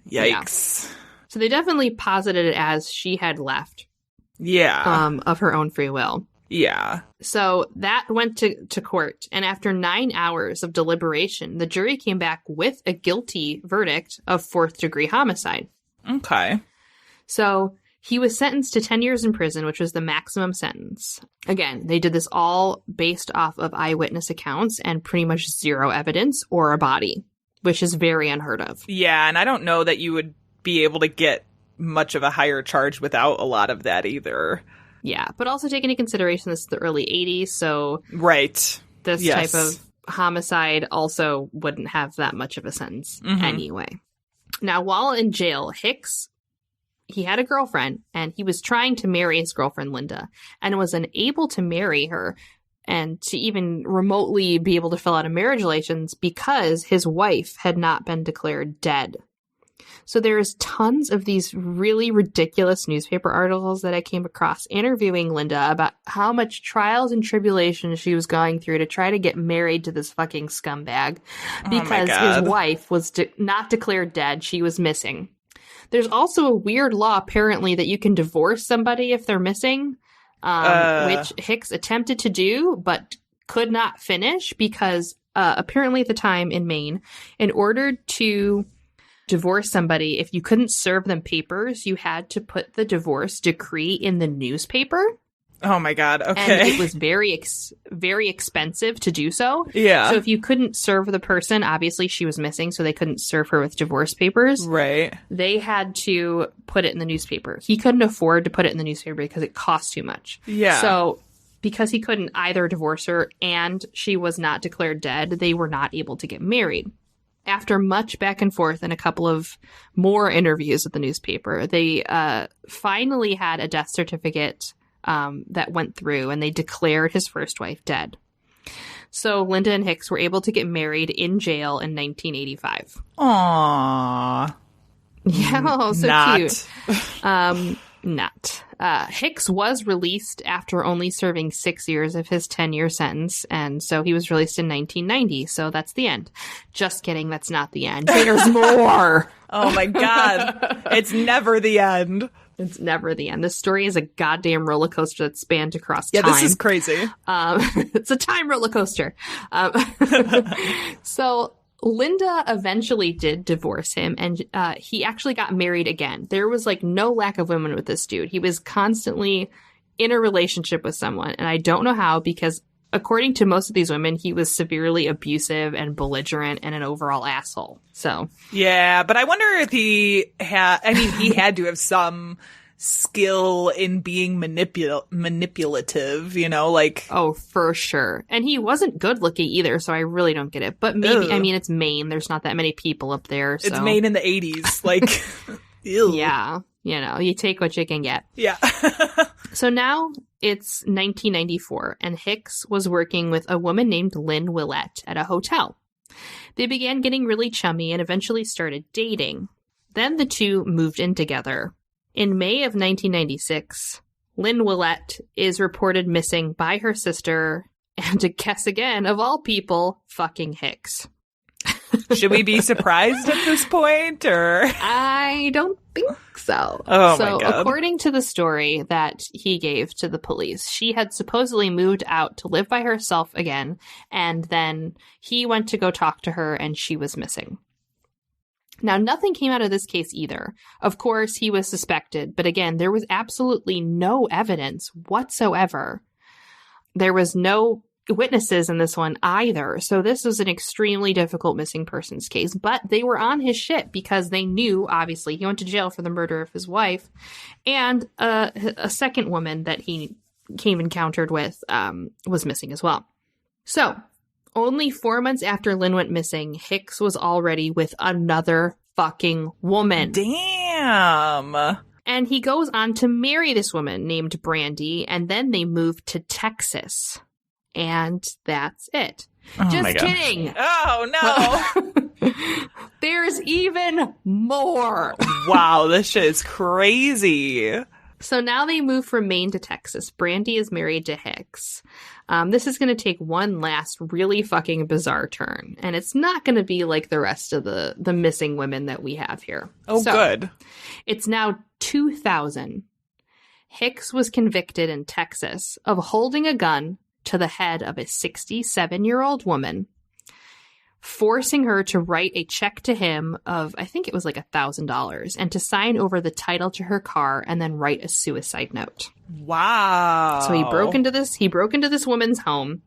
yikes. Yeah. So they definitely posited it as she had left. Yeah. Of her own free will. Yeah. So that went to court. And after 9 hours of deliberation, the jury came back with a guilty verdict of 4th-degree homicide. Okay. So he was sentenced to 10 years in prison, which was the maximum sentence. Again, they did this all based off of eyewitness accounts and pretty much zero evidence or a body, which is very unheard of. Yeah, and I don't know that you would be able to get much of a higher charge without a lot of that either. Yeah, but also take into consideration this is the early 80s, so right. This type of homicide also wouldn't have that much of a sentence anyway. Now, while in jail, Hicks, he had a girlfriend, and he was trying to marry his girlfriend, Linda, and was unable to marry her and to even remotely be able to fill out a marriage license because his wife had not been declared dead. So there's tons of these really ridiculous newspaper articles that I came across interviewing Linda about how much trials and tribulations she was going through to try to get married to this fucking scumbag because his wife was not declared dead. She was missing. There's also a weird law, apparently, that you can divorce somebody if they're missing, which Hicks attempted to do, but could not finish because apparently at the time in Maine, in order to divorce somebody, if you couldn't serve them papers, you had to put the divorce decree in the newspaper. Oh my God. Okay. And it was very expensive to do so. Yeah. So if you couldn't serve the person, obviously she was missing, so they couldn't serve her with divorce papers. Right. They had to put it in the newspaper. He couldn't afford to put it in the newspaper because it cost too much. Yeah. So because he couldn't either divorce her and she was not declared dead, they were not able to get married. After much back and forth and a couple of more interviews with the newspaper, they finally had a death certificate that went through, and they declared his first wife dead. So Linda and Hicks were able to get married in jail in 1985. Aww. Yeah, oh, so Not. cute. Not. Hicks was released after only serving 6 years of his 10-year sentence, and so he was released in 1990, so that's the end. Just kidding, that's not the end. There's more! Oh my God. It's never the end. It's never the end. This story is a goddamn roller coaster that spanned across time. Yeah, this is crazy. It's a time roller coaster. So Linda eventually did divorce him, and he actually got married again. There was like no lack of women with this dude. He was constantly in a relationship with someone, and I don't know how, because according to most of these women, he was severely abusive and belligerent and an overall asshole. So yeah, but I wonder if he had, I mean, he had to have some skill in being manipulative, you know, like. Oh, for sure. And he wasn't good looking either, so I really don't get it. But maybe, Ugh. I mean, it's Maine. There's not that many people up there. So. It's Maine in the 80s. Like, ew. Yeah. You know, you take what you can get. Yeah. So now it's 1994, and Hicks was working with a woman named Lynn Willett at a hotel. They began getting really chummy and eventually started dating. Then the two moved in together. In May of 1996, Lynn Willett is reported missing by her sister, and to guess again, of all people, fucking Hicks. Should we be surprised at this point, or? I don't think so. Oh, so, my God. according to the story that he gave to the police, she had supposedly moved out to live by herself again, and then he went to go talk to her, and she was missing. Now, nothing came out of this case either. Of course, he was suspected, but again, there was absolutely no evidence whatsoever. There was no witnesses in this one either, so this was an extremely difficult missing persons case, but they were on his shit because they knew, obviously, he went to jail for the murder of his wife, and a second woman that he encountered with was missing as well. So, only 4 months after Lynn went missing, Hicks was already with another fucking woman. Damn. And he goes on to marry this woman named Brandy, and then they moved to Texas. And that's it. Oh my Just gosh. kidding. Oh, no. There's even more. Wow, this shit is crazy. So now they move from Maine to Texas. Brandy is married to Hicks. This is going to take one last really fucking bizarre turn. And it's not going to be like the rest of the missing women that we have here. Oh, So, good. It's now 2000. Hicks was convicted in Texas of holding a gun to the head of a 67-year-old woman, forcing her to write a check to him of, I think it was like $1,000, and to sign over the title to her car and then write a suicide note. Wow. So he broke into this woman's home,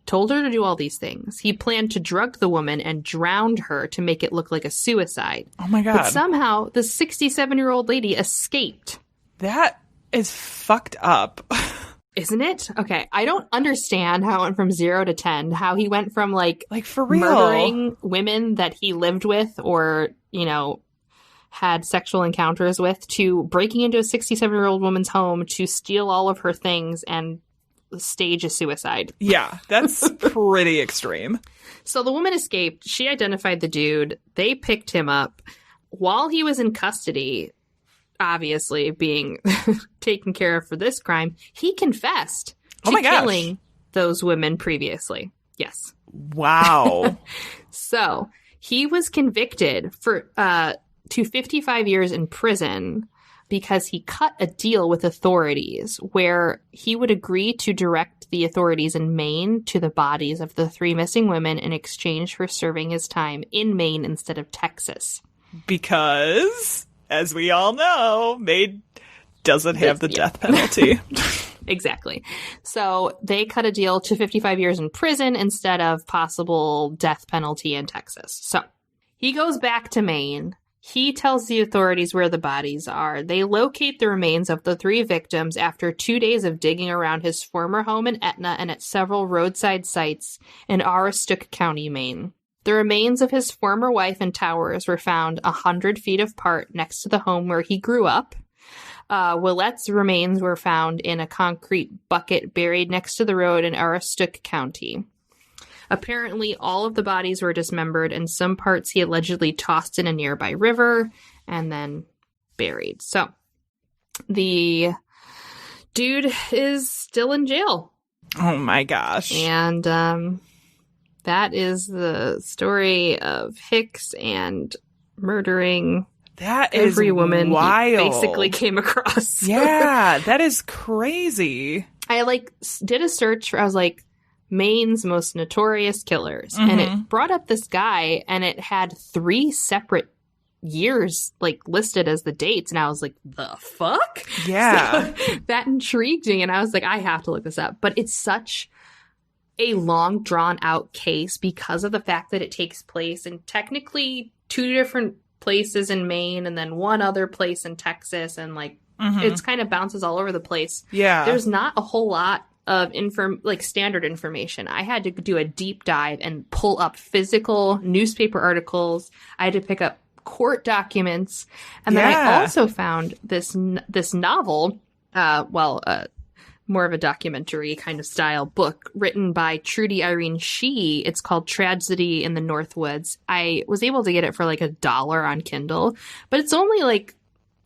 told her to do all these things. He planned to drug the woman and drowned her to make it look like a suicide. Oh my God. But somehow the 67-year-old lady escaped. That is fucked up. Isn't it? Okay, I don't understand how it went from 0 to 10, how he went from, like For real. murdering women that he lived with or, you know, had sexual encounters with, to breaking into a 67-year-old woman's home to steal all of her things and stage a suicide. Yeah, that's pretty extreme. So the woman escaped. She identified the dude. They picked him up. While he was in custody, obviously being taken care of for this crime, he confessed to killing those women previously. Yes. Wow. So he was convicted for to 55 years in prison because he cut a deal with authorities where he would agree to direct the authorities in Maine to the bodies of the 3 missing women in exchange for serving his time in Maine instead of Texas. Because, as we all know, Maine doesn't have the death penalty. Exactly. So they cut a deal to 55 years in prison instead of possible death penalty in Texas. So he goes back to Maine. He tells the authorities where the bodies are. They locate the remains of the 3 victims after 2 days of digging around his former home in Etna and at several roadside sites in Aroostook County, Maine. The remains of his former wife and Towers were found 100 feet apart next to the home where he grew up. Willett's remains were found in a concrete bucket buried next to the road in Aroostook County. Apparently, all of the bodies were dismembered, and some parts he allegedly tossed in a nearby river and then buried. So, the dude is still in jail. Oh my gosh. And that is the story of Hicks and murdering that is every woman wild. he basically came across. Yeah, that is crazy. I did a search for, I was like, Maine's most notorious killers. Mm-hmm. And it brought up this guy, and it had 3 separate years listed as the dates, and I was like, the fuck? Yeah. So, that intrigued me, and I was like, I have to look this up. But it's such a long, drawn-out case because of the fact that it takes place in technically 2 different places in Maine and then 1 other place in Texas, and It's kind of bounces all over the place. Yeah. There's not a whole lot of standard information. I had to do a deep dive and pull up physical newspaper articles. I had to pick up court documents. And then I also found this novel, more of a documentary kind of style book written by Trudy Irene Shee. It's called Tragedy in the Northwoods. I was able to get it for like $1 on Kindle, but it's only like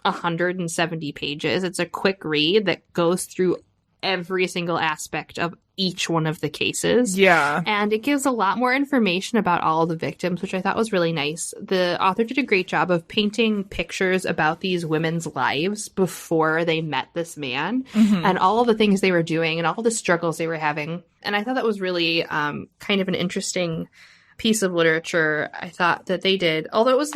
170 pages. It's a quick read that goes through every single aspect of each one of the cases. Yeah. And it gives a lot more information about all the victims, which I thought was really nice. The author did a great job of painting pictures about these women's lives before they met this man and all of the things they were doing and all the struggles they were having. And I thought that was really kind of an interesting piece of literature. I thought that they did, although it was,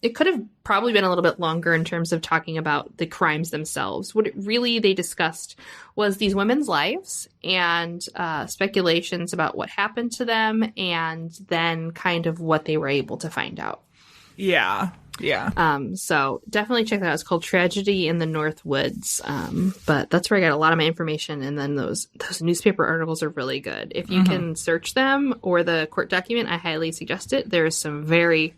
it could have probably been a little bit longer in terms of talking about the crimes themselves. What they discussed was these women's lives and speculations about what happened to them and then kind of what they were able to find out. Yeah. So definitely check that out. It's called Tragedy in the Northwoods. But that's where I got a lot of my information. And then those newspaper articles are really good. If you can search them or the court document, I highly suggest it. There's some very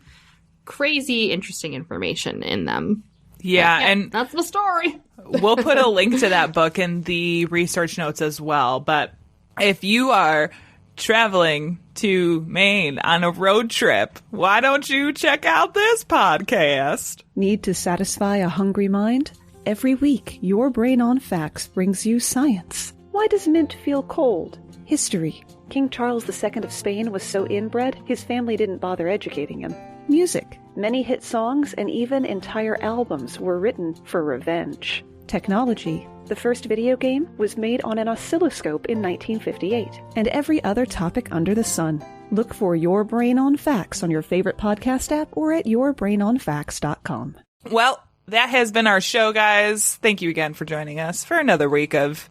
crazy, interesting information in them. Yeah. And that's the story. We'll put a link to that book in the research notes as well. But if you are traveling to Maine on a road trip, why don't you check out this podcast? Need to satisfy a hungry mind? Every week, Your Brain on Facts brings you science. Why does mint feel cold? History. King Charles II of Spain was so inbred, his family didn't bother educating him. Music. Many hit songs and even entire albums were written for revenge. Technology. The first video game was made on an oscilloscope in 1958. And every other topic under the sun. Look for Your Brain on Facts on your favorite podcast app or at yourbrainonfacts.com. Well, that has been our show, guys. Thank you again for joining us for another week of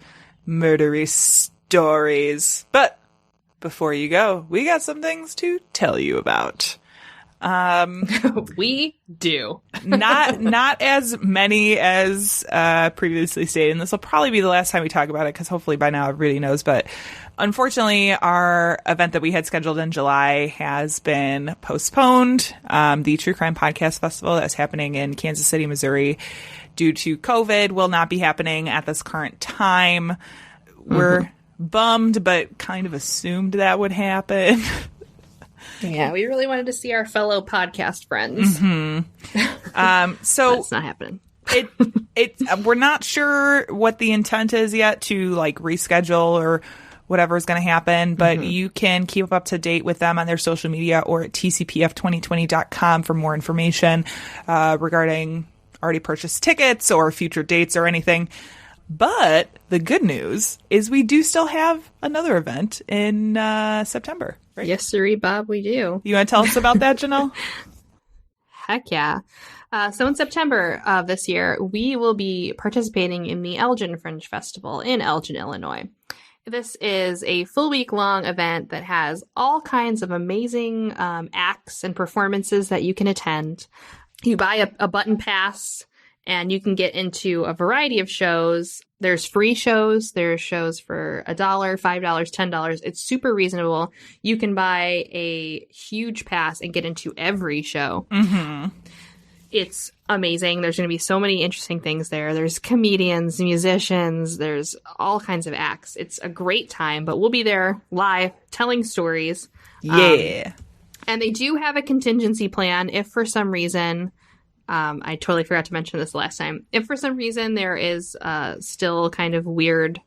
murdery stories. But before you go, we got some things to tell you about. We do. not as many as previously stated, and this will probably be the last time we talk about it because hopefully by now everybody knows, but unfortunately our event that we had scheduled in July has been postponed. The True Crime Podcast Festival that's happening in Kansas City, Missouri due to COVID will not be happening at this current time. We're bummed, but kind of assumed that would happen. Yeah, we really wanted to see our fellow podcast friends. So it's not happening. We're not sure what the intent is yet to like reschedule or whatever is going to happen, but you can keep up to date with them on their social media or at tcpf2020.com for more information regarding already purchased tickets or future dates or anything. But the good news is we do still have another event in September. Right? Yes, sirree, Bob, we do. You want to tell us about that, Janelle? Heck yeah. So in September of this year, we will be participating in the Elgin Fringe Festival in Elgin, Illinois. This is a full week-long event that has all kinds of amazing acts and performances that you can attend. You buy a button pass, and you can get into a variety of shows. There's free shows. There's shows for $1, $5, $10. It's super reasonable. You can buy a huge pass and get into every show. It's amazing. There's going to be so many interesting things there. There's comedians, musicians. There's all kinds of acts. It's a great time, but we'll be there live telling stories. Yeah. And they do have a contingency plan if for some reason... I totally forgot to mention this last time. If for some reason there is still kind of weird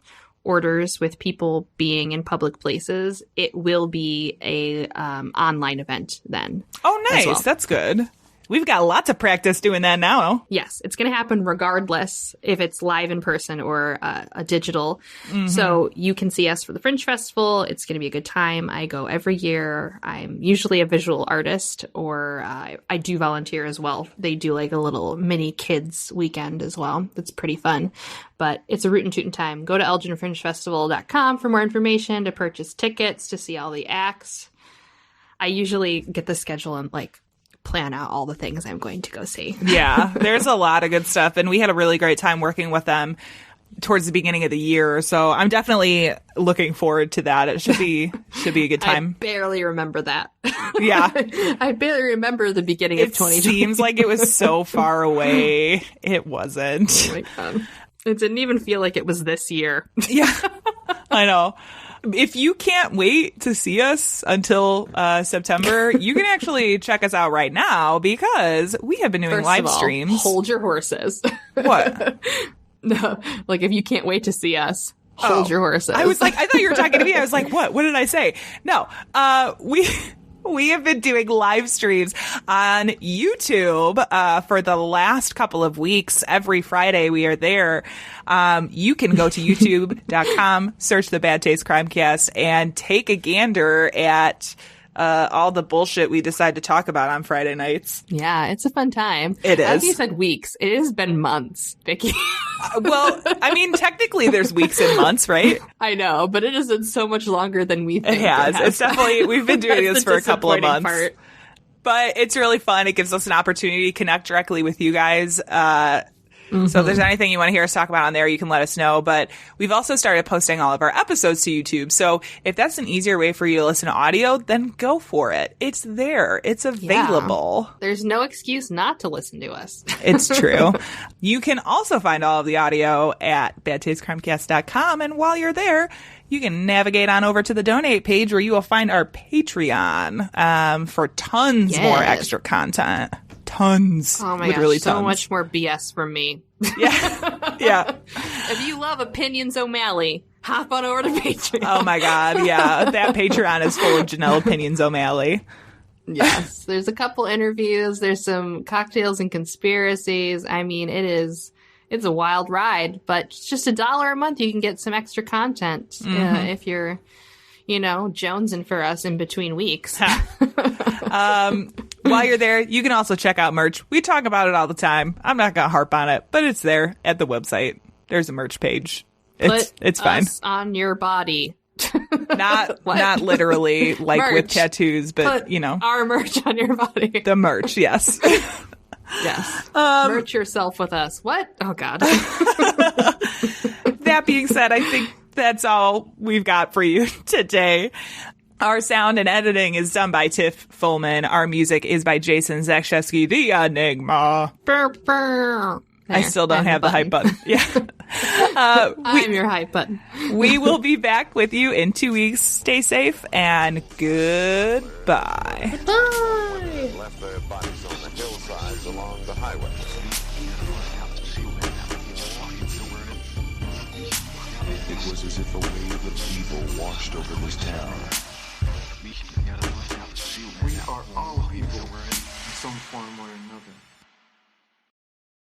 orders with people being in public places, it will be a online event then. Oh, nice. Well. That's good. We've got lots of practice doing that now. Yes, it's going to happen regardless if it's live in person or a digital. So you can see us for the Fringe Festival. It's going to be a good time. I go every year. I'm usually a visual artist, or I do volunteer as well. They do like a little mini kids weekend as well. That's pretty fun. But it's a rootin' tootin' time. Go to elginfringefestival.com for more information, to purchase tickets, to see all the acts. I usually get the schedule and like plan out all the things I'm going to go see. Yeah, there's a lot of good stuff, and we had a really great time working with them towards the beginning of the year. So I'm definitely looking forward to that. It should be a good time. I barely remember that. Yeah. I barely remember the beginning of 2020. It seems like it was so far away. It wasn't. Oh my God. It didn't even feel like it was this year. Yeah, I know. If you can't wait to see us until September, you can actually check us out right now because we have been doing live streams. Hold your horses. What? No, like if you can't wait to see us, hold your horses. I was like, I thought you were talking to me. I was like, what? What did I say? No, we have been doing live streams on YouTube for the last couple of weeks. Every Friday we are there. You can go to youtube.com, search the Bad Taste Crimecast, and take a gander at all the bullshit we decide to talk about on Friday nights. Yeah, it's a fun time. It is. As you said, weeks. It has been months, Vicky. Well, I mean, technically there's weeks and months, right? I know, but it has been so much longer than we think. It has. It's definitely, we've been doing this for a couple of months. Part. But it's really fun. It gives us an opportunity to connect directly with you guys. So if there's anything you want to hear us talk about on there, you can let us know. But we've also started posting all of our episodes to YouTube. So if that's an easier way for you to listen to audio, then go for it. It's there. It's available. Yeah. There's no excuse not to listen to us. It's true. You can also find all of the audio at badtastecrimecast.com. And while you're there, you can navigate on over to the donate page where you will find our Patreon for tons more extra content. Tons. Oh my Literally gosh, so tons. much more BS from me. Yeah. Yeah. If you love Opinions O'Malley, hop on over to Patreon. Oh my God. Yeah. That Patreon is full of Janelle Opinions O'Malley. Yes. There's a couple interviews. There's some cocktails and conspiracies. I mean, it's a wild ride, but just $1 a month, you can get some extra content if you're, jonesing for us in between weeks. While you're there, you can also check out merch. We talk about it all the time. I'm not going to harp on it, but it's there at the website. There's a merch page. It's fine. Us on your body. Not literally like merch. with tattoos, but Put our merch on your body. The merch, yes. Yes. Merch yourself with us. What? Oh God. That being said, I think that's all we've got for you today. Our sound and editing is done by Tiff Fullman. Our music is by Jason Zakshevsky, the Enigma. Burr, burr. I still don't have the hype button. Yeah. I'm your hype button. We will be back with you in 2 weeks. Stay safe and goodbye. Bye. Left their bodies on the hillsides along the highway. It was as if a wave of evil washed over this town. We are all evil in some form or